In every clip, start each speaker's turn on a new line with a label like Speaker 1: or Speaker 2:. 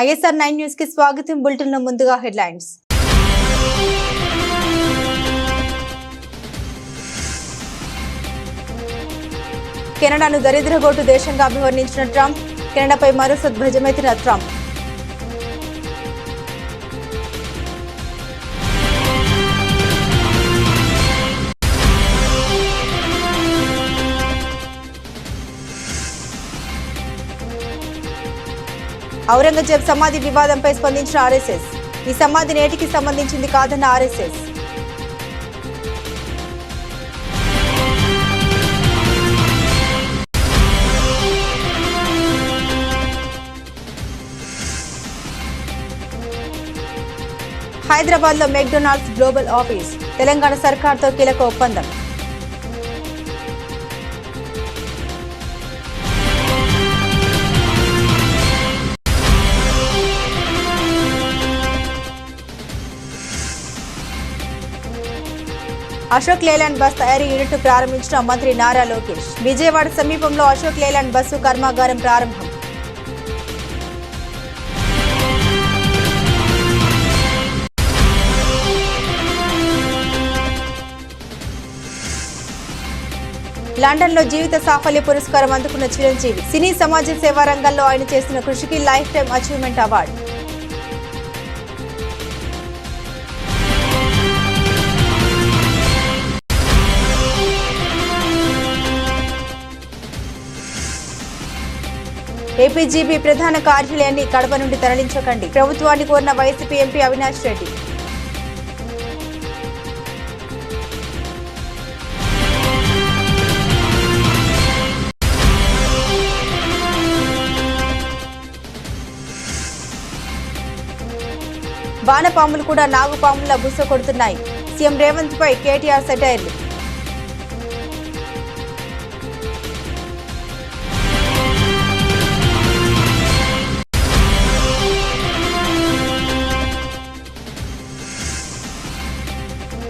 Speaker 1: ISR 9 news కి స్వాగతం. Bulletin లో ముందుగా హెడ్లైన్స్. కెనడాను దరిద్రగోటు దేశంగా అభివర్ణించిన ట్రంప్, కెనడాపై మరో సద్భుజమెత్తిన ట్రంప్. ఔరంగజేబ్ సమాధి వివాదంపై స్పందించిన ఆర్ఎస్ఎస్, ఈ సమాధి నేటికి సంబంధించింది కాదన్న ఆర్ఎస్ఎస్. హైదరాబాద్ లో మెక్డొనాల్డ్స్ గ్లోబల్ ఆఫీస్, తెలంగాణ సర్కార్తో కీలక ఒప్పందం. అశోక్ లేలాండ్ బస్ తయారీ యూనిట్ ప్రారంభించిన మంత్రి నారా లోకేష్. విజయవాడ సమీపంలో అశోక్ లేలాండ్ బస్సు కర్మాగారం ప్రారంభం. లండన్ లో జీవిత సాఫల్య పురస్కారం అందుకున్న చిరంజీవి. సినీ సమాజ సేవా రంగంలో ఆయన చేసిన కృషికి life time achievement award. APGB ప్రధాన కార్యాలయాన్ని కడప నుండి తరలించకండి, ప్రభుత్వాన్ని కోరిన వైసీపీ ఎంపీ అవినాష్ రెడ్డి. వానపాములు కూడా నాగుపాములా బుస కొడుతున్నాయి, సీఎం రేవంత్ పై కేటీఆర్ సెటైర్లు.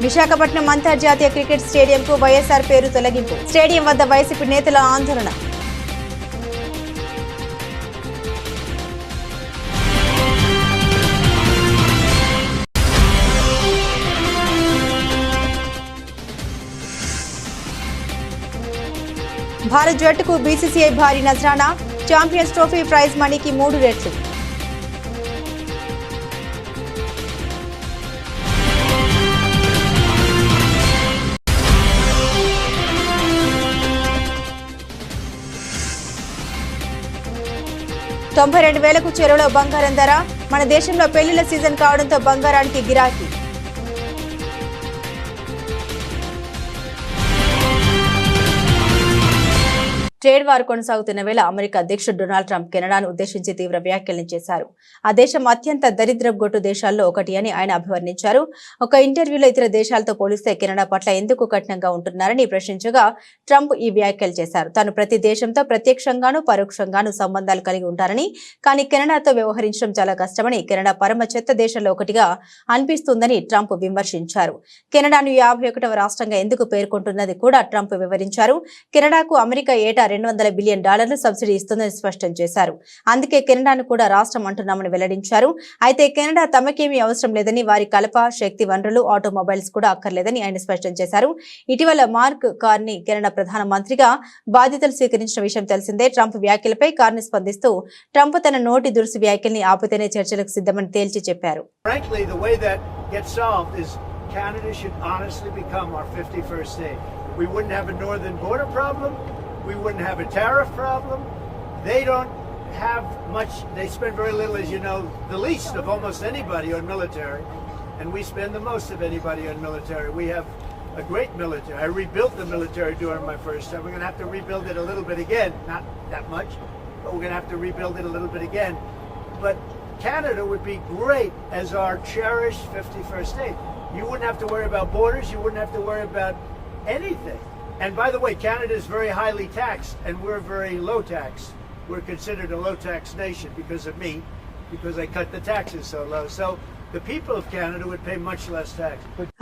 Speaker 1: విశాఖపట్నం అంతర్జాతీయ క్రికెట్ స్టేడియంకు వైఎస్ఆర్ పేరు తొలగింపు, స్టేడియం వద్ద వైసీపీ నేతల ఆందోళన. భారత్ జట్టుకు బీసీసీఐ భారీ నజరానా, ఛాంపియన్స్ ట్రోఫీ ప్రైజ్ మనీకి 3 రెట్లు. $92,000కు చెరువులో బంగారం ధర. మన దేశంలో పెళ్లిళ్ల సీజన్ కావడంతో బంగారానికి గిరాకీ. ట్రేడ్ వార్ కొనసాగుతున్న వేళ అమెరికా అధ్యక్షుడు డొనాల్డ్ ట్రంప్ కెనడాను ఉద్దేశించి తీవ్ర వ్యాఖ్యలు చేశారు. ఆ దేశం అత్యంత దరిద్రగొట్టు దేశాల్లో ఒకటి అని ఆయన అభివర్ణించారు. ఒక ఇంటర్వ్యూలో ఇతర దేశాలతో పోలిస్తే కెనడా పట్ల ఎందుకు కఠినంగా ఉంటున్నారని ప్రశ్నించగా ట్రంప్ ఈ వ్యాఖ్యలు చేశారు. తాను ప్రతి దేశంతో ప్రత్యక్షంగాను పరోక్షంగాను సంబంధాలు కలిగి ఉంటారని, కానీ కెనడాతో వ్యవహరించడం చాలా కష్టమని, కెనడా పరమ చెత్త దేశాల్లో ఒకటిగా అనిపిస్తుందని ట్రంప్ విమర్శించారు. కెనడాను 51వ రాష్ట్రంగా ఎందుకు పేర్కొంటున్నది కూడా ట్రంప్ వివరించారు. కెనడాకు అమెరికా ఏటా $200 బిలియన్ సబ్సిడీ ఇస్తుందని స్పష్టం చేశారు. అందుకే కెనడాను కూడా రాష్ట్రం అంటున్నామని వెల్లడించారు. అయితే కెనడా తమకేమీ అవసరం లేదని, వారి కలప, శక్తి వనరులు, ఆటోమొబైల్స్ కూడా అక్కర్లేదని ఆయన స్పష్టం చేశారు. ఇటీవల మార్క్ కార్నీ కెనడా ప్రధాన మంత్రిగా బాధ్యతలు స్వీకరించిన విషయం తెలిసిందే. ట్రంప్ వ్యాఖ్యలపై కార్నీ స్పందిస్తూ ట్రంప్ తన నోటి దురుసు వ్యాఖ్యల్ని ఆపితేనే చర్చలకు సిద్ధమని తేల్చి చెప్పారు.
Speaker 2: Canada should honestly become our 51st state. We wouldn't have a northern border problem. We wouldn't have a tariff problem. They don't have much. They spend very little, as you know, the least of almost anybody on military. And we spend the most of anybody on military. We have a great military. I rebuilt the military during my first time. We're going to have to rebuild it a little bit again. Not that much, but we're going to have to rebuild it a little bit again. But Canada would be great as our cherished 51st state. You wouldn't have to worry about borders. You wouldn't have to worry about anything. And by the way, Canada is very highly taxed, and we're very low tax. We're considered a low tax nation because of me, because I cut the taxes so low. So the people of Canada would pay much less tax.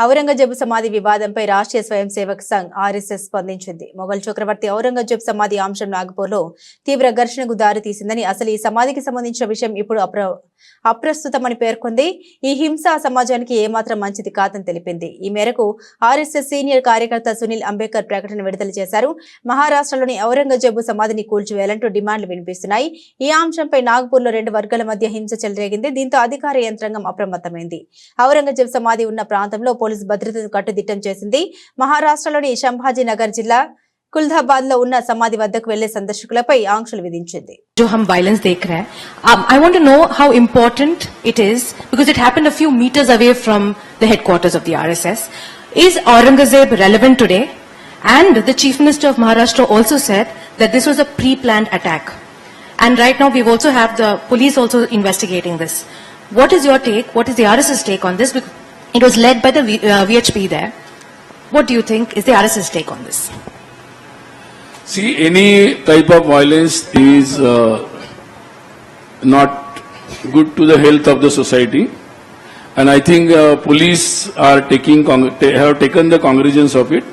Speaker 1: Aurangzeb సమాధి వివాదంపై రాష్ట్రీయ స్వయం Sevak Sangh RSS స్పందించింది. మొఘల్ చక్రవర్తి ఔరంగజేబు సమాధి అంశం నాగపూర్లో తీవ్ర ఘర్షణకు దారి తీసిందని, అసలు ఈ సమాధికి సంబంధించిన విషయం ఇప్పుడు అప్రస్తుతమని పేర్కొంది. ఈ హింస సమాజానికి ఏమాత్రం మంచిది కాదని తెలిపింది. ఈ మేరకు ఆర్ఎస్ఎస్ సీనియర్ కార్యకర్త సునీల్ అంబేద్కర్ ప్రకటన విడుదల చేశారు. మహారాష్ట్రలోని ఔరంగజేబు సమాధిని కూల్చివేయాలంటూ డిమాండ్లు వినిపిస్తున్నాయి. ఈ అంశంపై నాగపూర్లో 2 వర్గాల మధ్య హింస చెలరేగింది. దీంతో అధికార యంత్రాంగం అప్రమత్తమైంది. ఔరంగజేబు సమాధి ఉన్న ప్రాంతంలో పోలీసు భద్రతను కట్టుదిట్టం చేసింది. మహారాష్ట్రలోని సంభాజీనగర్ జిల్లా కుల్దాబాద్ లో ఉన్న సమాధి వద్దకు వెళ్లే సందర్శకులపై ఆంక్షలు విధించింది.
Speaker 3: जो हम वायलेंस देख रहे हैं, I want to know how important it is because it happened a few meters away from the headquarters of the RSS. Is Aurangzeb relevant today? And the Chief Minister of Maharashtra also said that this was a pre-planned attack. And right now we've also have the police also investigating this. What is your take? What is the RSS take on this? Because it was led by the VHP there. What do you think is the RSS take on this?
Speaker 4: See, any type of violence is not good to the health of the society, and I think police are have taken the cognizance of it,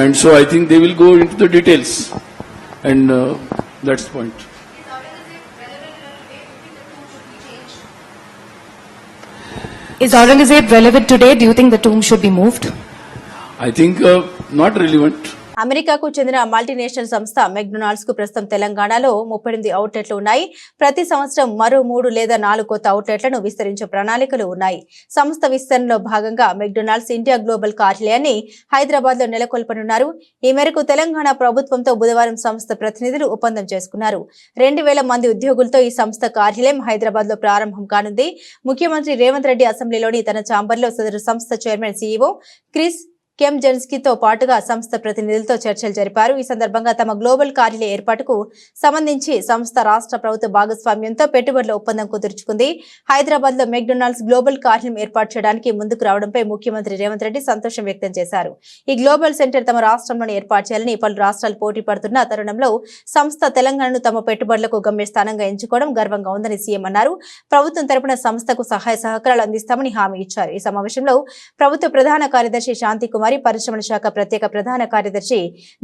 Speaker 4: and so I think they will go into the details, and that's the point.
Speaker 3: Is Aurangzeb relevant today? Do you think the tomb should be moved?
Speaker 4: I think not relevant.
Speaker 1: అమెరికాకు చెందిన multinational సంస్థ McDonald's కు ప్రస్తుతం తెలంగాణలో 38 అవుట్లెట్లు ఉన్నాయి. ప్రతి సంవత్సరం మరో 3 లేదా 4 కొత్త అవుట్లెట్లను విస్తరించే ప్రణాళికలు ఉన్నాయి. సంస్థ విస్తరణలో భాగంగా మెక్డొనాల్డ్స్ ఇండియా గ్లోబల్ కార్యాలయాన్ని హైదరాబాద్ లో నెలకొల్పనున్నారు. ఈ మేరకు తెలంగాణ ప్రభుత్వంతో బుధవారం సంస్థ ప్రతినిధులు ఒప్పందం చేసుకున్నారు. 2000 మంది ఉద్యోగులతో ఈ సంస్థ కార్యాలయం హైదరాబాద్ లో ప్రారంభం కానుంది. ముఖ్యమంత్రి రేవంత్ రెడ్డి అసెంబ్లీలోని తన ఛాంబర్లో సదరు సంస్థ చైర్మన్ సీఈఓ క్రిస్ కెమ్జన్స్కీతో పాటుగా సంస్థ ప్రతినిధులతో చర్చలు జరిపారు. ఈ సందర్భంగా తమ గ్లోబల్ కార్యాలయ ఏర్పాటుకు సంబంధించి సంస్థ రాష్ట్ర ప్రభుత్వ భాగస్వామ్యంతో పెట్టుబడుల ఒప్పందం కుదుర్చుకుంది. హైదరాబాద్ లో మెక్డొనాల్డ్స్ గ్లోబల్ కార్యాలయం ఏర్పాటు చేయడానికి ముందుకు రావడంపై ముఖ్యమంత్రి రేవంత్ రెడ్డి సంతోషం వ్యక్తం చేశారు. ఈ గ్లోబల్ సెంటర్ తమ రాష్ట్రంలోనే ఏర్పాటు చేయాలని పలు రాష్ట్రాలు పోటీ పడుతున్న తరుణంలో సంస్థ తెలంగాణను తమ పెట్టుబడులకు గమ్యస్థానంగా ఎంచుకోవడం గర్వంగా ఉందని సీఎం అన్నారు. ప్రభుత్వం తరపున సంస్థకు సహాయ సహకారాలు అందిస్తామని హామీ ఇచ్చారు. ఈ సమావేశంలో ప్రభుత్వ ప్రధాన కార్యదర్శి శాంతి కుమార్, పరిశ్రమల శాఖ ప్రత్యేక ప్రధాన కార్యదర్శి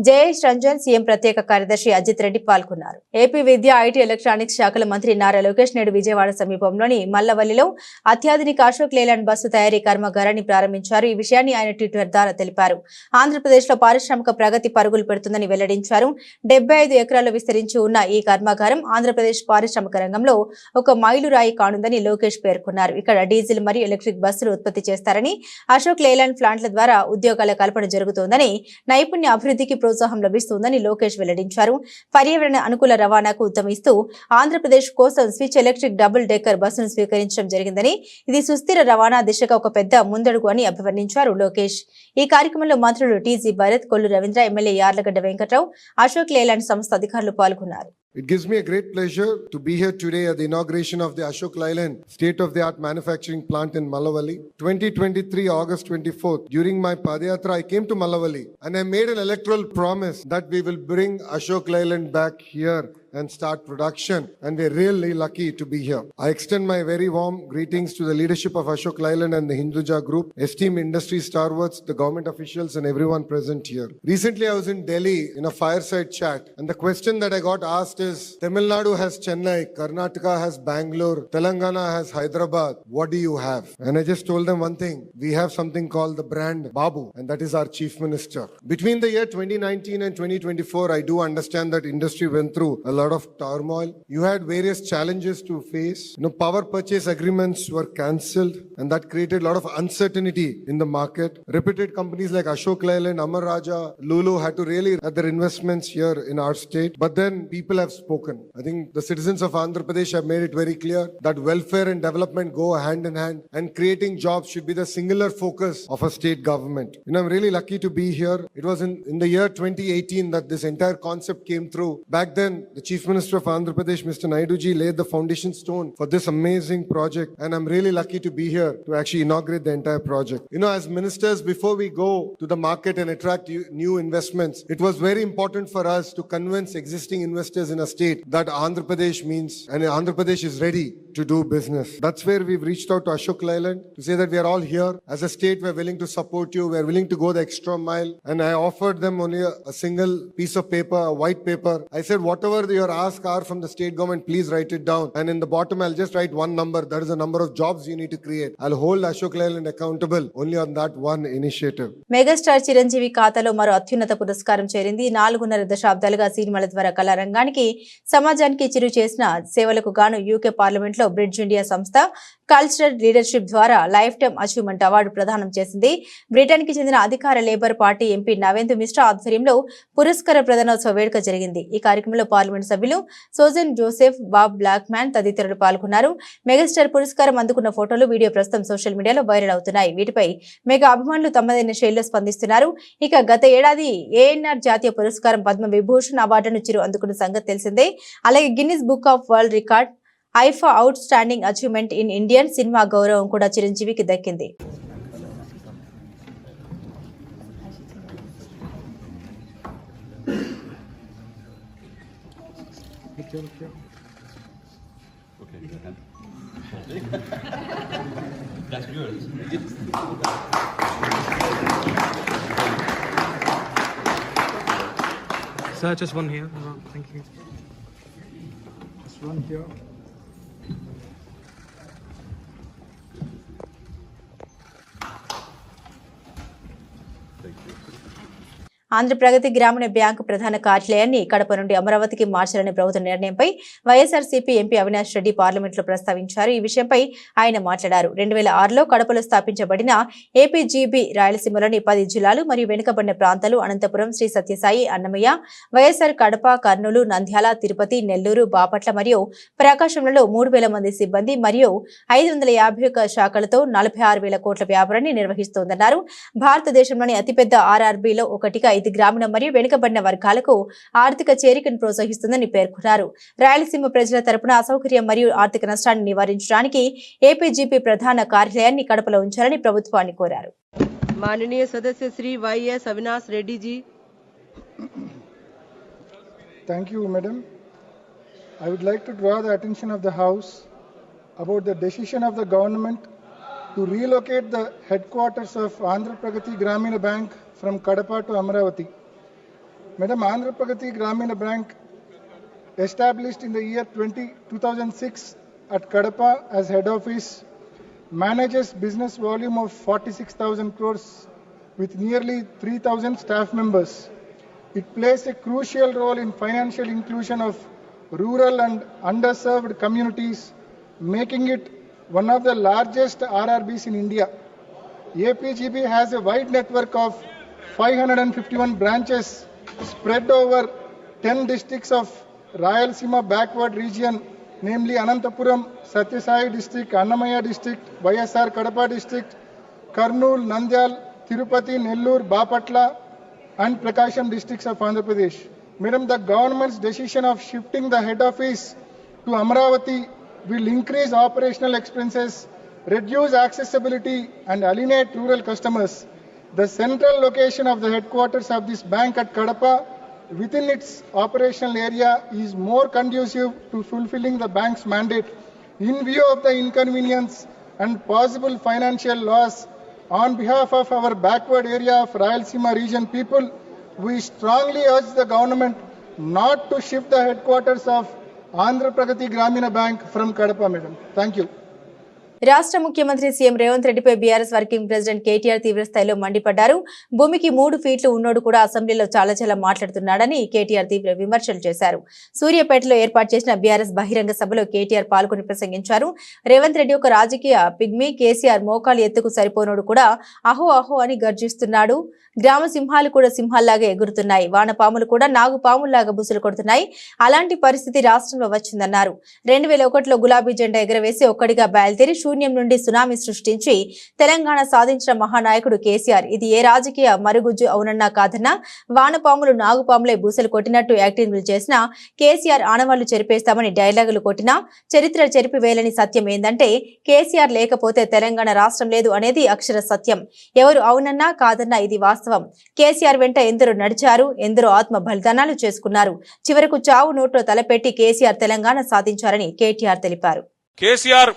Speaker 1: జయేష్ రంజన్, సీఎం ప్రత్యేక కార్యదర్శి అజిత్ రెడ్డి పాల్గొన్నారు. ఏపీ విద్య, ఐటీ, ఎలక్ట్రానిక్స్ శాఖల మంత్రి నారా లోకేష్ నేడు విజయవాడ సమీపంలోని మల్లవల్లిలో అత్యాధునిక అశోక్ లేలాండ్ బస్సు తయారీ కర్మాగారాన్ని ప్రారంభించారు. ఈ విషయాన్ని ఆయన ట్విట్టర్ ద్వారా తెలిపారు. ఆంధ్రప్రదేశ్ లో పారిశ్రామిక ప్రగతి పరుగులు పెడుతుందని వెల్లడించారు. 75 ఎకరాల్లో విస్తరించి ఉన్న ఈ కర్మాగారం ఆంధ్రప్రదేశ్ పారిశ్రామిక రంగంలో ఒక మైలురాయి కానుందని లోకేష్ పేర్కొన్నారు. ఇక్కడ డీజిల్ మరియు ఎలక్ట్రిక్ బస్సులు ఉత్పత్తి చేస్తారని, అశోక్ లేలాండ్ ప్లాంట్ల ద్వారా ఉద్యోగాల కల్పన జరుగుతోందని, నైపుణ్య అభివృద్ధికి ప్రోత్సాహం లభిస్తుందని లోకేష్ వెల్లడించారు. పర్యావరణ అనుకూల రవాణాకు ఉత్తమిస్తూ ఆంధ్రప్రదేశ్ కోసం స్విచ్ ఎలక్ట్రిక్ డబుల్ డెక్కర్ బస్సును స్వీకరించడం జరిగిందని, ఇది సుస్థిర రవాణా దిశగా ఒక పెద్ద ముందడుగు అని అభివర్ణించారు లోకేష్. ఈ కార్యక్రమంలో మంత్రులు టీజీ భరత్, కొల్లు రవీంద్ర, ఎమ్మెల్యే యార్లగడ్డ వెంకట్రావు, అశోక్ లేలాండ్ సంస్థ అధికారులు పాల్గొన్నారు.
Speaker 5: It gives me a great pleasure to be here today at the inauguration of the Ashok Leyland state-of-the-art manufacturing plant in Mallavalli. 2023 August 24th, during my Padayatra, I came to Mallavalli and I made an electoral promise that we will bring Ashok Leyland back here and start production, and we're really lucky to be here. I extend my very warm greetings to the leadership of Ashok Leyland and the Hinduja Group, esteemed industry stalwarts, the government officials and everyone present here. Recently I was in Delhi in a fireside chat, and the question that I got asked is, Tamil Nadu has Chennai, Karnataka has Bangalore, Telangana has Hyderabad, what do you have? And I just told them one thing, we have something called the brand Babu, and that is our chief minister. Between the year 2019 and 2024, I do understand that industry went through a lot of turmoil. You had various challenges to face. Power purchase agreements were cancelled, and that created a lot of uncertainty in the market. Reputed companies like Ashok Leyland, Amar Raja, Lulu had to really add their investments here in our state. But then people have spoken. I think the citizens of Andhra Pradesh have made it very clear that welfare and development go hand in hand, and creating jobs should be the singular focus of a state government. I'm really lucky to be here. It was in the year 2018 that this entire concept came through. Back then, the Chief Minister of Andhra Pradesh, Mr. Naidu ji, laid the foundation stone for this amazing project, and I'm really lucky to be here to actually inaugurate the entire project. As ministers, before we go to the market and attract new investments, it was very important for us to convince existing investors in a state that Andhra Pradesh means, and Andhra Pradesh is ready to do business. That's where we've reached out to Ashok Leyland to say that we are all here. As a state, we're willing to support you. We're willing to go the extra mile. And I offered them only a single piece of paper, a white paper. I said, whatever your asks are from the state government, please write it down. And in the bottom, I'll just write one number. That is the number of jobs you need to create. I'll hold Ashok Leyland accountable only on that one initiative.
Speaker 1: Megastar Chiranjeevi ఖాతాలో మరో అత్యున్నత పురస్కారం చేరింది. 4.5 దశాబ్దాలుగా సినిమాల ద్వారా కళారంగానికి సమాజానికి చిరు చేసిన సేవలకు గాను యూకే పార్లమెంట్ లో బ్రిడ్జ్ ఇండియా సంస్థ కల్చరల్ లీడర్షిప్ ద్వారా లైఫ్ టైమ్ అచీవ్మెంట్ అవార్డు ప్రదానం చేసింది. బ్రిటన్ కి చెందిన అధికార Labour party MP Navendu Mishra ఆధ్వర్యంలో పురస్కార ప్రదానోత్సవ వేడుక జరిగింది. ఈ కార్యక్రమంలో పార్లమెంట్ సభ్యులు Sojan Joseph, Bob Blackman తదితరులు పాల్గొన్నారు. మెగాస్టార్ పురస్కారం అందుకున్న ఫోటోలు, వీడియో ప్రస్తుతం సోషల్ మీడియాలో వైరల్ అవుతున్నాయి. వీటిపై మెగా అభిమానులు తమదైన శైలిలో స్పందిస్తున్నారు. ఇక గత ఏడాది ఏఎన్ఆర్ జాతీయ పురస్కారం పద్మ విభూషణ్ అవార్డును చిరు అందుకున్న సంగతి తెలిసిందే. అలాగే Guinness book of world record IIFA out standing achievement in Indian cinema గౌరవం కూడా చిరంజీవికి దక్కింది.
Speaker 6: Sir, just one here. Thank you. Just one here.
Speaker 1: Andhra ప్రగతి గ్రామీణ బ్యాంకు ప్రధాన కార్యాలయాన్ని కడప నుండి అమరావతికి మార్చాలనే ప్రభుత్వ నిర్ణయంపై వైఎస్ఆర్సీపీ ఎంపీ అవినాష్ రెడ్డి పార్లమెంట్లో ప్రస్తావించారు. ఈ విషయంపై ఆయన మాట్లాడారు. 2006లో కడపలో స్థాపించబడిన ఏపీజీబీ రాయలసీమలోని 10 జిల్లాలు మరియు వెనుకబడిన ప్రాంతాలు అనంతపురం, శ్రీ సత్యసాయి, అన్నమయ్య, వైఎస్ఆర్ కడప, కర్నూలు, నంద్యాల, తిరుపతి, నెల్లూరు, బాపట్ల మరియు ప్రకాశంలలో 3,000 మంది సిబ్బంది మరియు 551 శాఖలతో 46,000 కోట్ల వ్యాపారాన్ని నిర్వహిస్తోందన్నారు. భారతదేశంలోని అతిపెద్ద ఆర్ఆర్బీలో ఒకటిగా ఇది గ్రామీణ మరియు వెనుకబడిన వర్గాలకు ఆర్థిక చేరికను ప్రోత్సహిస్తుందని పేర్కొన్నారు. రాయలసీమ ప్రజల తరపున అసౌకర్యం మరియు ఆర్థిక నష్టాన్ని నివారించడానికి ఏపీజీపీ ప్రధాన కార్యాలయాన్ని కడపలో ఉంచాలని ప్రభుత్వాన్ని కోరారు.
Speaker 7: माननीय सदस्य Shri YS Avinash Reddy ji.
Speaker 8: Thank you, madam. I would like to draw the attention of the House about the decision of the government to relocate the headquarters of Andhra Pragati Gramina Bank from Kadapa to Amaravati. Madam, Andhra Pragati Gramina Bank, established in the year 2006 at Kadapa as head office, manages business volume of 46,000 crores with nearly 3,000 staff members. It plays a crucial role in financial inclusion of rural and underserved communities, making it one of the largest RRBs in India. APGB has a wide network of 551 branches spread over 10 districts of Rayalaseema backward region, namely Anantapuram, Satyasai district, Annamaya district, YSR Kadapa district, Kurnool, Nandyal, Tirupati, Nellore, Bapatla and Prakasham districts of Andhra Pradesh. Madam, the government's decision of shifting the head office to Amaravati will increase operational expenses, reduce accessibility and alienate rural customers. The central location of the headquarters of this bank at Kadapa within its operational area is more conducive to fulfilling the bank's mandate. In view of the inconvenience and possible financial loss, on behalf of our backward area of Rayalaseema region people, we strongly urge the government not to shift the headquarters of Andhra Pragati Gramina Bank from Kadapa, madam. Thank you.
Speaker 1: రాష్ట్ర ముఖ్యమంత్రి CM Revanth రెడ్డిపై BRS working president KTR తీవ్రస్థాయిలో మండిపడ్డారు. భూమికి 3 ఫీట్లు ఉన్నోడు కూడా అసెంబ్లీలో చాలా మాట్లాడుతున్నాడని కేటీఆర్ తీవ్ర విమర్శలు చేశారు. సూర్యాపేటలో ఏర్పాటు చేసిన బీఆర్ఎస్ బహిరంగ సభలో కేటీఆర్ పాల్గొని ప్రసంగించారు. రేవంత్ రెడ్డి ఒక రాజకీయ పిగ్మీ, కేసీఆర్ మోకాలు ఎత్తుకు సరిపోనోడు కూడా అహో అహో అని గర్జిస్తున్నాడు. గ్రామ సింహాలు కూడా సింహాల్లాగా ఎగురుతున్నాయి, వానపాములు కూడా నాగుపాముల్లాగా బుసలు కొడుతున్నాయి. అలాంటి పరిస్థితి రాష్ట్రంలో వచ్చిందన్నారు. 2001లో గులాబీ జెండా ఎగరవేసి ఒక్కడిగా బయలుదేరి శూన్యం నుండి సునామీ సృష్టించి తెలంగాణ సాధించిన మహానాయకుడు కేసీఆర్. ఇది ఏ రాజకీయ మరుగుజ్జు అవునన్నా కాదన్నా వానపాములు నాగుపాములే బూసలు కొట్టినట్టు యాక్టింగ్లు చేసినా కేసీఆర్ ఆనవాళ్లు చెరిపేస్తామని డైలాగులు కొట్టినా చరిత్ర చెరిపివేయలేని సత్యం ఏందంటే కేసీఆర్ లేకపోతే తెలంగాణ రాష్ట్రం లేదు అనేది అక్షర సత్యం. ఎవరు అవునన్నా కాదన్నా ఇది వాస్తవం. కేసీఆర్ వెంట ఎందరో నడిచారు, ఎందరో ఆత్మ బలిదానాలు చేసుకున్నారు. చివరకు చావు నోట్లో తలపెట్టి కేసీఆర్ తెలంగాణ సాధించారని కేటీఆర్ తెలిపారు.
Speaker 9: కేసీఆర్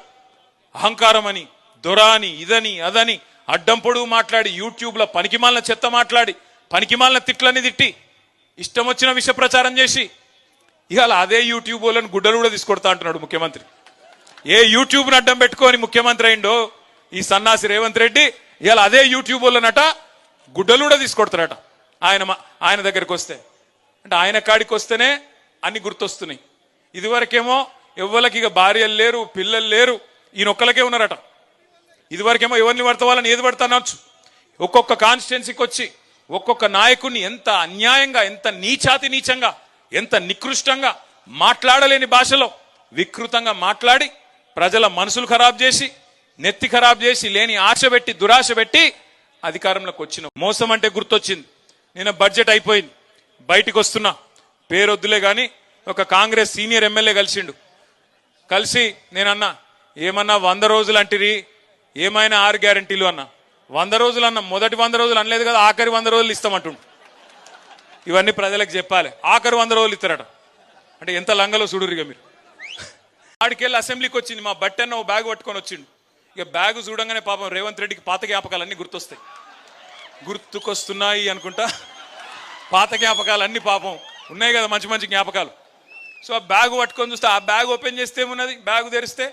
Speaker 9: అహంకారం అని, దొర అని, ఇదని అదని అడ్డం పొడుగు మాట్లాడి, యూట్యూబ్లో పనికిమాలిన చెత్త మాట్లాడి, పనికిమాలిన తిట్లని తిట్టి, ఇష్టం వచ్చిన విష ప్రచారం చేసి ఇవాళ అదే యూట్యూబ్ వాళ్ళని గుడ్డలు కూడా తీసుకొడతా అంటున్నాడు ముఖ్యమంత్రి. ఏ యూట్యూబ్ని అడ్డం పెట్టుకొని ముఖ్యమంత్రి అయిండో ఈ సన్నాసి రేవంత్ రెడ్డి, ఇవాళ అదే యూట్యూబ్ వాళ్ళనట గుడ్డలు కూడా తీసుకొడతారట ఆయన దగ్గరికి వస్తే. అంటే ఆయన కాడికి వస్తేనే అన్ని గుర్తొస్తున్నాయి. ఇదివరకేమో ఎవ్వరికి ఇక భార్యలు లేరు, పిల్లలు లేరు, ఈయనొక్కలకే ఉన్నారట. ఇదివరకేమో ఎవరిని పడతావాలని ఏది పడతా అనొచ్చు. ఒక్కొక్క కాన్స్టిట్యున్సీకి వచ్చి ఒక్కొక్క నాయకుడిని ఎంత అన్యాయంగా, ఎంత నీచంగా, ఎంత నికృష్టంగా, మాట్లాడలేని భాషలో వికృతంగా మాట్లాడి ప్రజల మనసులు ఖరాబ్ చేసి, నెత్తి ఖరాబ్ చేసి, లేని ఆశ పెట్టి, దురాశ పెట్టి అధికారంలోకి వచ్చిన మోసం అంటే గుర్తొచ్చింది. నేను బడ్జెట్ అయిపోయింది, బయటికి వస్తున్నా, పేరొద్దులే కానీ ఒక కాంగ్రెస్ సీనియర్ ఎమ్మెల్యే కలిసిండు. కలిసి నేనన్నా, ఏమన్నా 100 రోజులు అంటిరి, ఏమైనా 6 గ్యారంటీలు అన్నా. 100 రోజులు అన్నా, మొదటి 100 రోజులు అనలేదు కదా, ఆఖరి 100 రోజులు ఇస్తామంటుండు. ఇవన్నీ ప్రజలకు చెప్పాలి. ఆఖరి 100 రోజులు ఇస్తారట. అంటే ఎంత లంగలో చూడురిగా మీరు. ఆడికెళ్ళి అసెంబ్లీకి వచ్చింది, మా బట్టన్న ఓ బ్యాగ్ పట్టుకొని వచ్చిండు. ఇక బ్యాగ్ చూడంగానే పాపం రేవంత్ రెడ్డికి పాత జ్ఞాపకాలన్నీ గుర్తుకొస్తున్నాయి అనుకుంటా. పాత జ్ఞాపకాలన్నీ పాపం ఉన్నాయి కదా, మంచి మంచి జ్ఞాపకాలు. సో ఆ బ్యాగ్ పట్టుకొని చూస్తే, ఆ బ్యాగ్ ఓపెన్ చేస్తే ఏమున్నది, బ్యాగ్ తెరిస్తే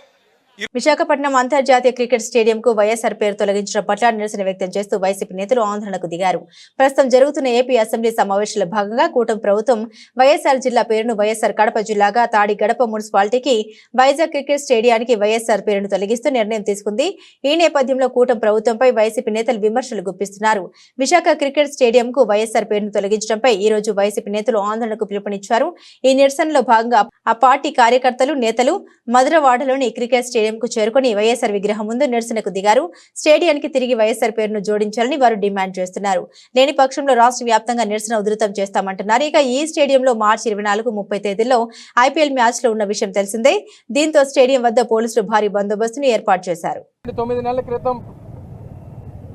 Speaker 1: విశాఖపట్నం అంతర్జాతీయ క్రికెట్ స్టేడియంకు వైఎస్ఆర్ పేరు తొలగించడం పట్ల నిరసన వ్యక్తం చేస్తూ వైసీపీ నేతలు ఆందోళనకు దిగారు. ప్రస్తుతం జరుగుతున్న ఏపీ అసెంబ్లీ సమావేశాల భాగంగా కూటమి ప్రభుత్వం వైఎస్ఆర్ జిల్లా పేరును వైఎస్ఆర్ కడప జిల్లాగా, తాడి గడప మున్సిపాలిటీకి వైజాగ్ క్రికెట్ స్టేడియానికి వైఎస్ఆర్ పేరును తొలగిస్తూ నిర్ణయం తీసుకుంది. ఈ నేపథ్యంలో కూటమి ప్రభుత్వంపై వైసీపీ నేతలు విమర్శలు గుప్పిస్తున్నారు. విశాఖ క్రికెట్ స్టేడియంకు వైఎస్ఆర్ పేరును తొలగించడంపై ఈ రోజు వైసీపీ నేతలు ఆందోళనకు పిలుపునిచ్చారు. ఈ నిరసనలో భాగంగా ఆ పార్టీ కార్యకర్తలు, నేతలు మధురవాడలోని క్రికెట్ స్టేడియంకు చేరుకుని వైఎస్ఆర్ విగ్రహం ముందు నిరసనకు దిగారు. స్టేడియానికి తిరిగి వైఎస్ఆర్ పేరును జోడించాలని వారు డిమాండ్ చేస్తున్నారు. లేని పక్షంలో రాష్ట్ర వ్యాప్తంగా నిరసన ఉధృతం చేస్తామంటున్నారు. ఇక ఈ స్టేడియంలో మార్చి 24, 30 తేదీల్లో ఐపీఎల్ మ్యాచ్లు ఉన్న విషయం తెలిసిందే. దీంతో స్టేడియం వద్ద పోలీసులు భారీ బందోబస్తును ఏర్పాటు చేశారు.
Speaker 10: 9 నెలల క్రితం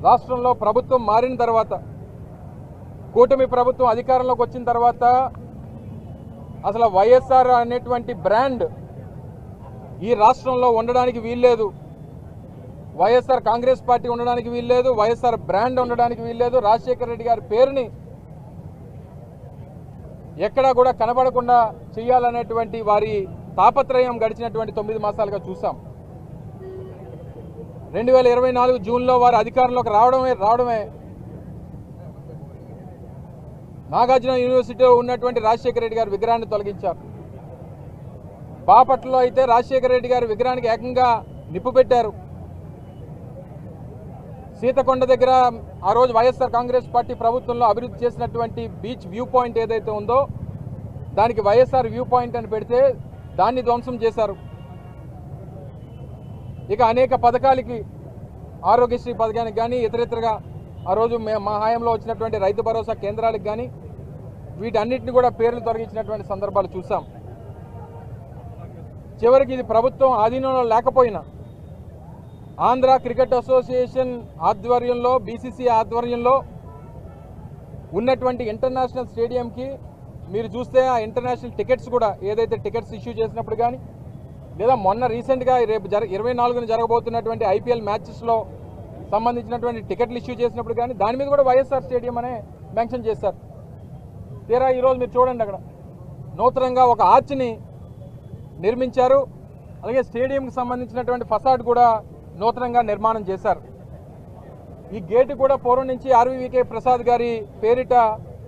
Speaker 10: రాష్ట్రంలో ప్రభుత్వం మారిన తర్వాత, కూటమి ప్రభుత్వం అధికారంలోకి వచ్చిన తర్వాత అసలు వైఎస్ఆర్ అనేటువంటి బ్రాండ్ ఈ రాష్ట్రంలో ఉండడానికి వీల్లేదు. వైఎస్ఆర్ కాంగ్రెస్ పార్టీ ఉండడానికి వీల్లేదు, వైఎస్ఆర్ బ్రాండ్ ఉండడానికి వీల్లేదు. రాజశేఖర రెడ్డి గారి పేరుని ఎక్కడా కూడా కనబడకుండా చేయాలనేటువంటి వారి తాపత్రయం గడిచినటువంటి 9 మాసాలుగా చూసాం. 2024 జూన్లో వారు అధికారంలోకి రావడమే నాగార్జున యూనివర్సిటీలో ఉన్నటువంటి రాజశేఖర రెడ్డి గారి విగ్రహాన్ని తొలగించారు. బాపట్లలో అయితే రాజశేఖర రెడ్డి గారి విగ్రహానికి ఏకంగా నిప్పు పెట్టారు. సీతకొండ దగ్గర ఆ రోజు వైఎస్ఆర్ కాంగ్రెస్ పార్టీ ప్రభుత్వంలో అభివృద్ధి చేసినటువంటి బీచ్ వ్యూ పాయింట్ ఏదైతే ఉందో దానికి వైఎస్ఆర్ వ్యూ పాయింట్ అని పెడితే దాన్ని ధ్వంసం చేశారు. ఇక అనేక పథకాలకి, ఆరోగ్యశ్రీ పథకానికి కానీ, ఇతరితరగా ఆ రోజు మా హయాంలో వచ్చినటువంటి రైతు భరోసా కేంద్రాలకు కానీ వీటన్నిటిని కూడా పేర్లు తొలగించినటువంటి సందర్భాలు చూసాం. చివరికి ఇది ప్రభుత్వం ఆధీనంలో లేకపోయినా ఆంధ్ర క్రికెట్ అసోసియేషన్ ఆధ్వర్యంలో, బీసీసీ ఆధ్వర్యంలో ఉన్నటువంటి ఇంటర్నేషనల్ స్టేడియంకి మీరు చూస్తే ఆ ఇంటర్నేషనల్ టికెట్స్ కూడా ఏదైతే టికెట్స్ ఇష్యూ చేసినప్పుడు కానీ, లేదా మొన్న రీసెంట్గా రేపు 24న జరగబోతున్నటువంటి ఐపీఎల్ మ్యాచెస్లో సంబంధించినటువంటి టికెట్లు ఇష్యూ చేసినప్పుడు కానీ దాని మీద కూడా వైఎస్ఆర్ స్టేడియం అనే మెన్షన్ చేశారు. తీరా ఈరోజు మీరు చూడండి, అక్కడ నూతనంగా ఒక ఆర్చ్ని నిర్మించారు. అలాగే స్టేడియంకి సంబంధించినటువంటి ఫసాడ్ కూడా నూతనంగా నిర్మాణం చేశారు. ఈ గేటు కూడా పూర్వం నుంచి ఆర్వీవీకే ప్రసాద్ గారి పేరిట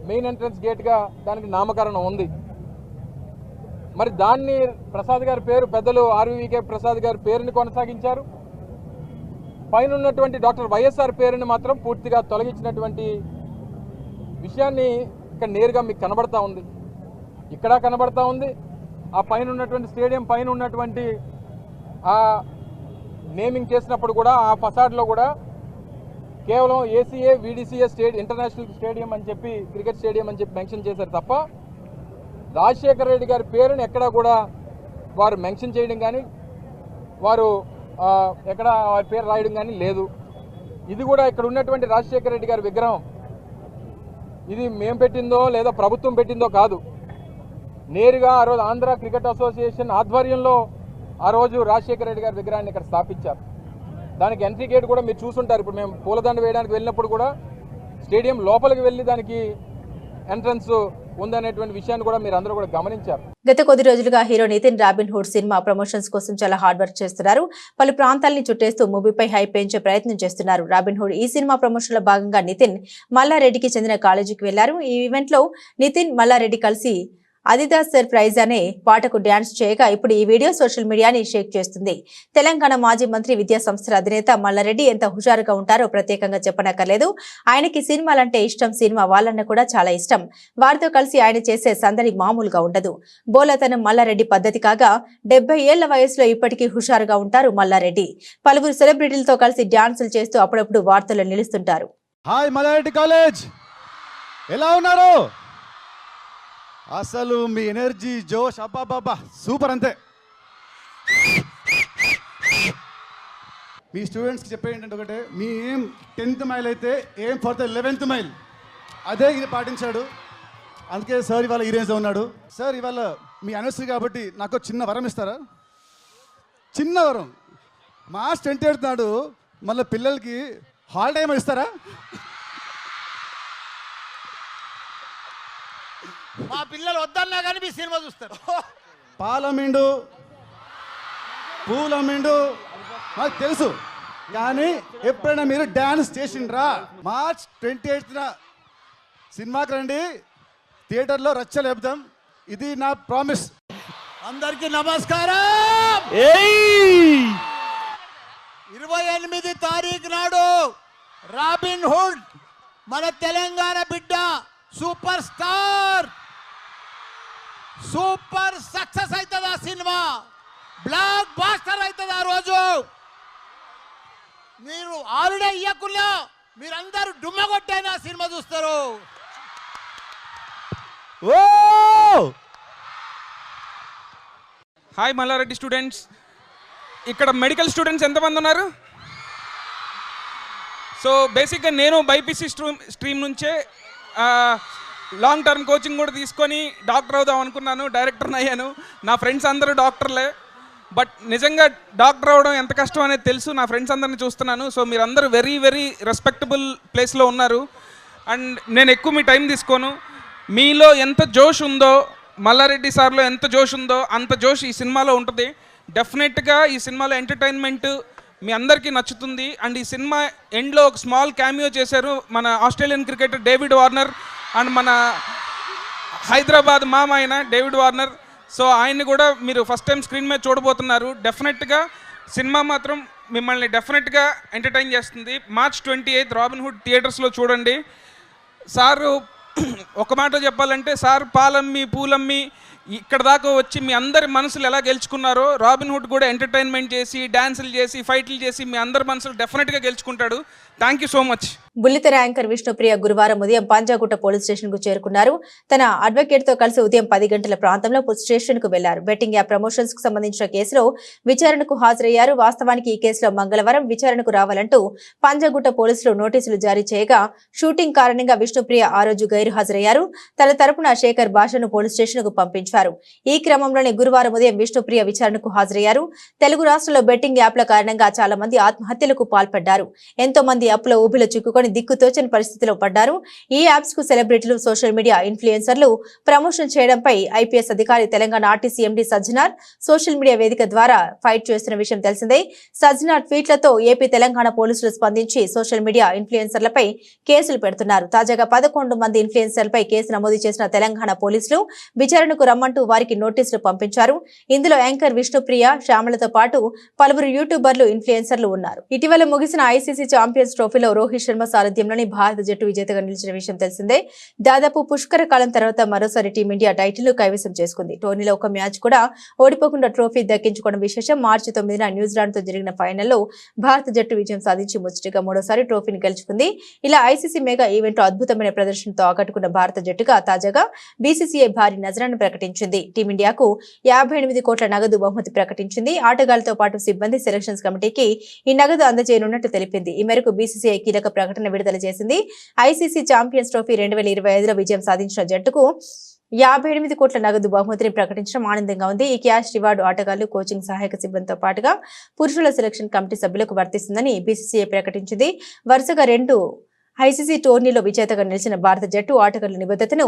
Speaker 10: మెయిన్ ఎంట్రన్స్ గేట్గా దానికి నామకరణం ఉంది. మరి దాన్ని ప్రసాద్ గారి పేరు, పెద్దలు ఆర్వీవీకే ప్రసాద్ గారి పేరుని కొనసాగించారు. పైన ఉన్నటువంటి డాక్టర్ వైఎస్ఆర్ పేరుని మాత్రం పూర్తిగా తొలగించినటువంటి విషయాన్ని ఇక్కడ నేరుగా మీకు కనబడతా ఉంది, ఇక్కడ కనబడతా ఉంది. ఆ పైన ఉన్నటువంటి స్టేడియం పైన ఉన్నటువంటి ఆ నేమింగ్ చేసినప్పుడు కూడా ఆ ఫసాడ్లో కూడా కేవలం ఏసీఏ వీడీసీఏ ఇంటర్నేషనల్ స్టేడియం అని చెప్పి, క్రికెట్ స్టేడియం అని చెప్పి మెన్షన్ చేశారు తప్ప రాజశేఖర రెడ్డి గారి పేరుని ఎక్కడా కూడా వారు మెన్షన్ చేయడం కానీ, వారు ఎక్కడ వారి పేరు రాయడం కానీ లేదు. ఇది కూడా ఇక్కడ ఉన్నటువంటి రాజశేఖర రెడ్డి గారి విగ్రహం ఇది మేము పెట్టిందో లేదా ప్రభుత్వం పెట్టిందో కాదు, నేరుగా ఆ రోజు ఆంధ్ర క్రికెట్ అసోసియేషన్ ఆధ్వర్యంలో ఆ రోజు రాజశేఖర రెడ్డి గారి విగ్రహాన్ని ఇక్కడ స్థాపించారు. దానికి ఎంట్రీ గేట్ కూడా మీరు చూసుంటారు. ఇప్పుడు మేము పూలదండ వేయడానికి వెళ్ళినప్పుడు కూడా స్టేడియం లోపలికి వెళ్ళి దానికి ఎంట్రన్స్ ఉందనేటువంటి విషయాన్ని కూడా మీరు అందరూ కూడా గమనించారు.
Speaker 1: గత కొద్ది రోజులుగా hero Nithin Robin Hood cinema promotions కోసం చాలా హార్డ్ వర్క్ చేస్తున్నారు. పలు ప్రాంతాలని చుట్టేస్తూ మూవీపై హైప్ పెంచే ప్రయత్నం చేస్తున్నారు. రాబిన్ హుడ్ ఈ సినిమా ప్రమోషన్ లో భాగంగా నితిన్ మల్లారెడ్డికి చెందిన కాలేజీకి వెళ్లారు. ఈ ఈవెంట్ లో నితిన్ మల్లారెడ్డి కలిసి అదిదాస్ సర్ప్రైజ్ అనే పాటకు డ్యాన్స్ చేయగా ఇప్పుడు ఈ వీడియో సోషల్ మీడియాని షేక్ చేస్తుంది. తెలంగాణ మాజీ మంత్రి విద్యా సంస్థల అధినేత మల్లారెడ్డి ఎంత హుషారుగా ఉంటారో ప్రత్యేకంగా చెప్పనక్కర్లేదు. ఆయనకి సినిమాలంటే ఇష్టం, సినిమా వాళ్ళన్న కూడా చాలా ఇష్టం. వారితో కలిసి ఆయన చేసే సందడి మామూలుగా ఉండదు. బోలతనం మల్లారెడ్డి పద్ధతి కాగా 70 ఏళ్ల వయసులో ఇప్పటికీ హుషారుగా ఉంటారు మల్లారెడ్డి. పలువురు సెలబ్రిటీలతో కలిసి డ్యాన్సులు చేస్తూ అప్పుడప్పుడు వార్తల్లో నిలుస్తుంటారు.
Speaker 11: హాయ్ మల్లారెడ్డి కాలేజ్, ఎలా ఉన్నారు? అసలు మీ ఎనర్జీ, జోష్, అబ్బాబాబా సూపర్. అంతే. మీ స్టూడెంట్స్కి చెప్పేది ఏంటంటే ఒకటే, మీ ఏం 10th మైల్ అయితే ఏం ఫర్ ద 11th మైల్, అదే ఇది పాటించాడు. అందుకే సార్ ఇవాళ ఈ రేంజ్లో ఉన్నాడు. సార్ ఇవాళ మీ యానివర్సరీ కాబట్టి నాకు చిన్న వరం ఇస్తారా? చిన్న వరం. మార్చ్ 28 నాడు మళ్ళీ పిల్లలకి హాలిడే ఏమో ఇస్తారా?
Speaker 12: మా పిల్లలు వద్దన్నా కానీ మీ సినిమా చూస్తారు.
Speaker 11: పాలమిండు పూలమిండు నాకు తెలుసు, కానీ ఎప్పుడైనా మీరు డ్యాన్స్ చేసిండ్రా? మార్చ్ 28న సినిమాకి రండి, థియేటర్లో రచ్చ లేపుదాం. ఇది నా ప్రామిస్.
Speaker 12: అందరికీ నమస్కారం. 28 తారీఖు నాడు రాబిన్ హుడ్ మన తెలంగాణ బిడ్డ, సూపర్ స్టార్, సూపర్ సక్సెస్ అవుతుంది. ఆ సినిమా బ్లాక్ బాస్టర్ అవుతుంది. ఆ రోజు మీరు హాలిడే ఇవ్వకుండా మీరందరూ డుమ్మ కొట్టైనా సినిమా చూస్తారు.
Speaker 13: Hi Mallareddy students. ఇక్కడ మెడికల్ స్టూడెంట్స్ ఎంతమంది ఉన్నారు? సో బేసిక్గా నేను బైపీసీ స్ట్రీమ్ నుంచే లాంగ్ టర్మ్ కోచింగ్ కూడా తీసుకొని డాక్టర్ అవుదాం అనుకున్నాను. డైరెక్టర్ని అయ్యాను. నా ఫ్రెండ్స్ అందరూ డాక్టర్లే. బట్ నిజంగా డాక్టర్ అవ్వడం ఎంత కష్టం అనేది తెలుసు. నా ఫ్రెండ్స్ అందరిని చూస్తున్నాను. సో మీరందరూ వెరీ వెరీ రెస్పెక్టబుల్ ప్లేస్లో ఉన్నారు. అండ్ నేను ఎక్కువ మీ టైం తీసుకోను. మీలో ఎంత జోష్ ఉందో, మల్లారెడ్డి సార్లో ఎంత జోష్ ఉందో అంత జోష్ ఈ సినిమాలో ఉంటుంది. డెఫినెట్గా ఈ సినిమాలో ఎంటర్టైన్మెంట్ మీ అందరికీ నచ్చుతుంది. అండ్ ఈ సినిమా ఎండ్లో ఒక స్మాల్ క్యామియో చేశారు మన Australian cricketer David Warner and మన హైదరాబాద్ మామ అయిన డేవిడ్ వార్నర్. సో ఆయన్ని కూడా మీరు ఫస్ట్ టైం స్క్రీన్ మీద చూడబోతున్నారు. డెఫినెట్గా సినిమా మాత్రం మిమ్మల్ని డెఫినెట్గా ఎంటర్టైన్ చేస్తుంది. మార్చ్ 28 రాబిన్ హుడ్ థియేటర్స్లో చూడండి. సారు ఒక మాట చెప్పాలంటే, సార్ పాలమ్మి పూలమ్మి ఇక్కడ దాకా వచ్చి మీ అందరి మనసులు ఎలా గెలుచుకున్నారో రాబిన్ హుడ్ కూడా ఎంటర్టైన్మెంట్ చేసి, డాన్సులు చేసి, ఫైట్లు చేసి మీ అందరి మనసులు డెఫినెట్గా గెలుచుకుంటాడు. Thank you so much.
Speaker 1: బుల్లితెర యాంకర్ విష్ణుప్రియ గురువారం ఉదయం పంజాగుట్ట పోలీస్ స్టేషన్ కు చేరుకున్నారు. తన అడ్వకేట్ తో కలిసి ఉదయం 10 గంటల ప్రాంతంలో స్టేషన్ కు వెళ్లారు. బెట్టింగ్ యాప్ ప్రమోషన్స్ కు సంబంధించిన కేసులో విచారణకు హాజరయ్యారు. వాస్తవానికి ఈ కేసులో మంగళవారం విచారణకు రావాలంటూ పంజాగుట్ట పోలీసులు నోటీసులు జారీ చేయగా షూటింగ్ కారణంగా విష్ణుప్రియ ఆ రోజు గైరు హాజరయ్యారు. తన తరపున శేఖర్ భాషను పోలీస్ స్టేషన్ కు పంపించారు. ఈ క్రమంలోనే గురువారం ఉదయం విష్ణుప్రియ విచారణకు హాజరయ్యారు. తెలుగు రాష్ట్రాల్లో బెట్టింగ్ యాప్ల కారణంగా చాలా మంది ఆత్మహత్యలకు పాల్పడ్డారు. ఎంతో మంది యాప్ల ఊబిలో చిక్కుకొని దిక్కుతోచని పరిస్థితిలో పడ్డారు. ఈ యాప్స్ కు సెలబ్రిటీలు, సోషల్ మీడియా ఇన్ఫ్లుయెన్సర్లు ప్రమోషన్ చేయడంపై ఐపీఎస్ అధికారి Telangana RTC MD Sajjanar social media వేదిక ద్వారా ఫైట్ చేస్తున్న విషయం తెలిసిందే. సజ్జనార్ ట్వీట్లతో ఏపీ తెలంగాణ పోలీసులు స్పందించి సోషల్ మీడియా ఇన్ఫ్లుయెన్సర్లపై కేసులు పెడుతున్నారు. తాజాగా 11 మంది ఇన్ఫ్లుయెన్సర్లపై కేసు నమోదు చేసిన తెలంగాణ పోలీసులు విచారణకు రమ్మంటూ వారికి నోటీసులు పంపించారు. ఇందులో యాంకర్ విష్ణుప్రియ, శ్యామలతో పాటు పలువురు యూట్యూబర్లు, ఇన్ఫ్లుయెన్సర్లు ఉన్నారు. ఇటీవల ముగిసిన ఐసీసీ ఛాంపియన్స్ ట్రోఫీలో రోహిత్ శర్మ సారథ్యంలోని భారత జట్టు విజేతగా నిలిచిన విషయం తెలిసిందే. దాదాపు పుష్కర కాలం తర్వాత మరోసారి టీమిండియా టైటిల్ కైవసం చేసుకుంది. టోర్నీలో ఒక మ్యాచ్ కూడా ఓడిపోకుండా ట్రోఫీ దక్కించుకోవడం విశేషం. మార్చి 9న న్యూజిలాండ్ తో జరిగిన ఫైనల్లో భారత జట్టు విజయం సాధించి ముచ్చటగా మూడోసారి ట్రోఫీని గెలుచుకుంది. ఇలా ఐసీసీ మెగా ఈవెంట్ లో అద్భుతమైన ప్రదర్శనతో ఆకట్టుకున్న భారత జట్టుగా తాజాగా బీసీసీఐ భారీ నజరాన్ని ప్రకటించింది. టీమిండియాకు 58 కోట్ల నగదు బహుమతి ప్రకటించింది. ఆటగాళ్లతో పాటు సిబ్బంది, సెలక్షన్స్ కమిటీకి ఈ నగదు అందజేయనున్నట్టు తెలిపింది. ఈ మేరకు బీసీసీఐ కీలక ప్రకటన విడుదల చేసింది. ఐసీసీ ఛాంపియన్స్ ట్రోఫీ 2025లో విజయం సాధించిన జట్టుకు 58 కోట్ల నగదు బహుమతిని ప్రకటించడం ఆనందంగా ఉంది. ఈ క్యాష్ రివార్డు ఆటగాళ్లు, కోచింగ్ సహాయక సిబ్బందితో పాటుగా పురుషుల సెలక్షన్ కమిటీ సభ్యులకు వర్తిస్తుందని బీసీసీఐ ప్రకటించింది. వరుసగా 2 ఐసీసీ టోర్నీలో విజేతగా నిలిచిన భారత జట్టు ఆటగాళ్ల నిబద్ధతను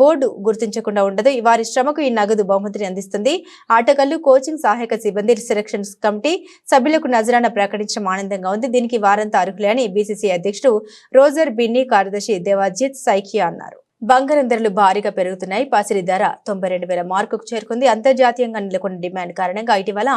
Speaker 1: బోర్డు గుర్తించకుండా ఉండదు. వారి శ్రమకు ఈ నగదు బహుమతిని అందిస్తుంది. ఆటగాళ్లు, కోచింగ్ సహాయక సిబ్బంది, సెలక్షన్ కమిటీ సభ్యులకు నజరానా ప్రకటించడం ఆనందంగా ఉంది. దీనికి వారంతా అర్హులే అని బీసీసీ అధ్యక్షుడు రోజర్ బిన్నీ, కార్యదర్శి దేవాజిత్ సైకియా అన్నారు. బంగారం ధరలు భారీగా పెరుగుతున్నాయి. పసిడి ధర 92,000 మార్కుకు చేరుకుంది. అంతర్జాతీయంగా నెలకొన్న డిమాండ్ కారణంగా ఇటీవల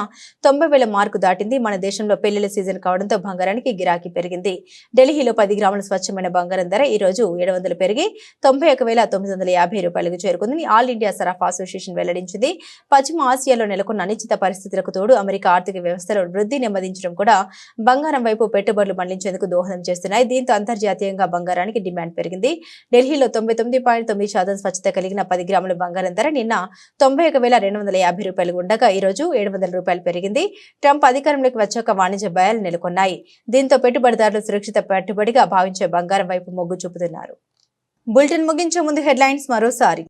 Speaker 1: 90,000 మార్కు దాటింది. మన దేశంలో పెళ్లిళ్ల సీజన్ కావడంతో బంగారానికి గిరాకీ పెరిగింది. ఢిల్లీలో 10 గ్రాముల స్వచ్ఛమైన బంగారం ధర ఈ రోజు 700 పెరిగి 91,950 రూపాయలకు చేరుకుందని ఆల్ ఇండియా సరఫా అసోసియేషన్ వెల్లడించింది. పశ్చిమ ఆసియాలో నెలకొన్న అనిశ్చిత పరిస్థితులకు తోడు అమెరికా ఆర్థిక వ్యవస్థలో వృద్ధి నెమ్మదించడం కూడా బంగారం వైపు పెట్టుబడులు మళ్లించేందుకు దోహదం చేస్తున్నాయి. దీంతో అంతర్జాతీయంగా బంగారానికి డిమాండ్ పెరిగింది. ఢిల్లీలో 99.9% స్వచ్ఛత కలిగిన 10 గ్రాముల బంగారం ధర నిన్న 91,250 రూపాయలు ఉండగా ఈ రోజు 700 రూపాయలు పెరిగింది. ట్రంప్ అధికారంలోకి వచ్చాక వాణిజ్య భయాలు నెలకొన్నాయి. దీంతో పెట్టుబడిదారులు సురక్షిత పెట్టుబడిగా భావించే బంగారం వైపు మొగ్గు చూపుతున్నారు. బులెటిన్ ముగించే ముందు హెడ్లైన్స్ మరోసారి.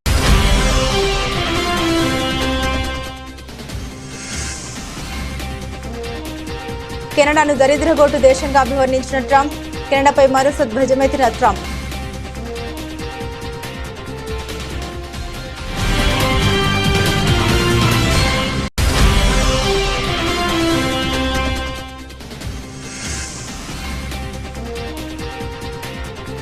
Speaker 1: కెనడాను దరిద్రగోటు దేశంగా అభివర్ణించిన ట్రంప్, కెనడాపై మరోసారి ధ్వజమెత్తిన ట్రంప్.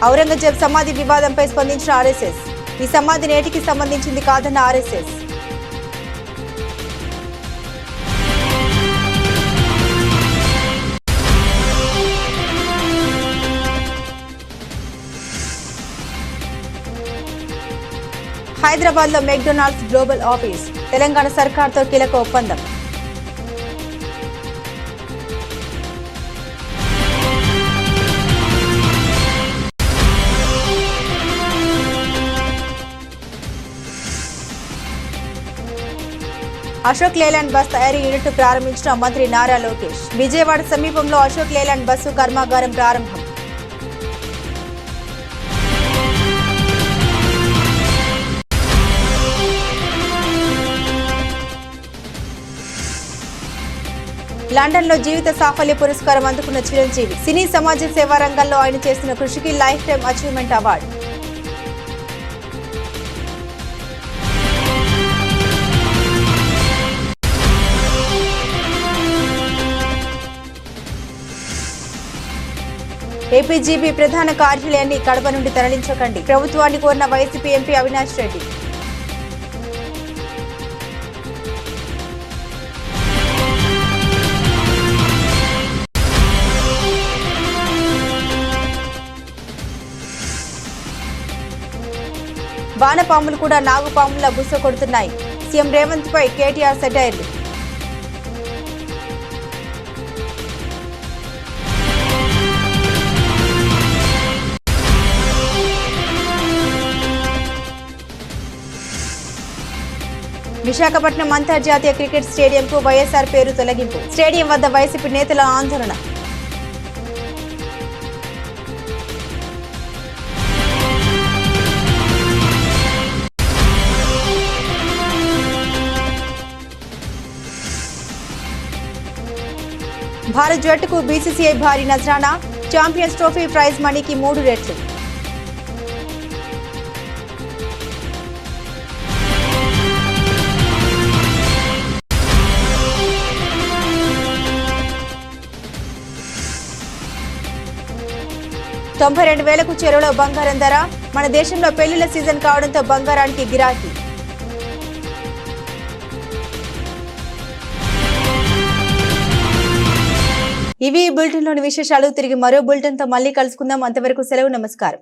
Speaker 1: ఔరంగజేబ్ సమాధి వివాదంపై స్పందించిన ఆర్ఎస్ఎస్, ఈ సమాధి నేటికి సంబంధించింది కాదన్న ఆర్ఎస్ఎస్. హైదరాబాద్ లో మెక్డొనాల్డ్స్ గ్లోబల్ ఆఫీస్, తెలంగాణ సర్కార్తో కీలక ఒప్పందం. అశోక్ లేలాండ్ బస్ తయారీ యూనిట్ ప్రారంభించిన మంత్రి నారా లోకేష్. విజయవాడ సమీపంలో అశోక్ లేలాండ్ బస్సు కర్మాగారం ప్రారంభం. లండన్ లో జీవిత సాఫల్య పురస్కారం అందుకున్న చిరంజీవి. సినీ సమాజ సేవా రంగంలో ఆయన చేసిన కృషికి life time achievement award. APGB ప్రధాన కార్యాలయాన్ని కడప నుండి తరలించకండి, ప్రభుత్వాన్ని కోరిన వైసీపీ ఎంపీ అవినాష్ రెడ్డి. వానపాములు కూడా నాగుపాములా బుస కొడుతున్నాయి. సీఎం రేవంత్ పై కేటీఆర్ సెటైర్లు. విశాఖపట్నం అంతర్జాతీయ క్రికెట్ స్టేడియంకు వైఎస్ఆర్ పేరు తొలగింపు. స్టేడియం వద్ద వైసీపీ నేతల ఆందోళన. భారత్ జట్టుకు బీసీసీఐ భారీ నజరానా. ఛాంపియన్స్ ట్రోఫీ ప్రైజ్ మనీకి 3 రెట్లు. $92,000కు చెరువులో బంగారం ధర. మన దేశంలో పెళ్లిళ్ల సీజన్ కావడంతో బంగారానికి గిరాకీ. ఇవి బులెటిన్లోని విశేషాలు. తిరిగి మరో బులెటిన్తో మళ్ళీ కలుసుకుందాం. అంతవరకు సెలవు, నమస్కారం.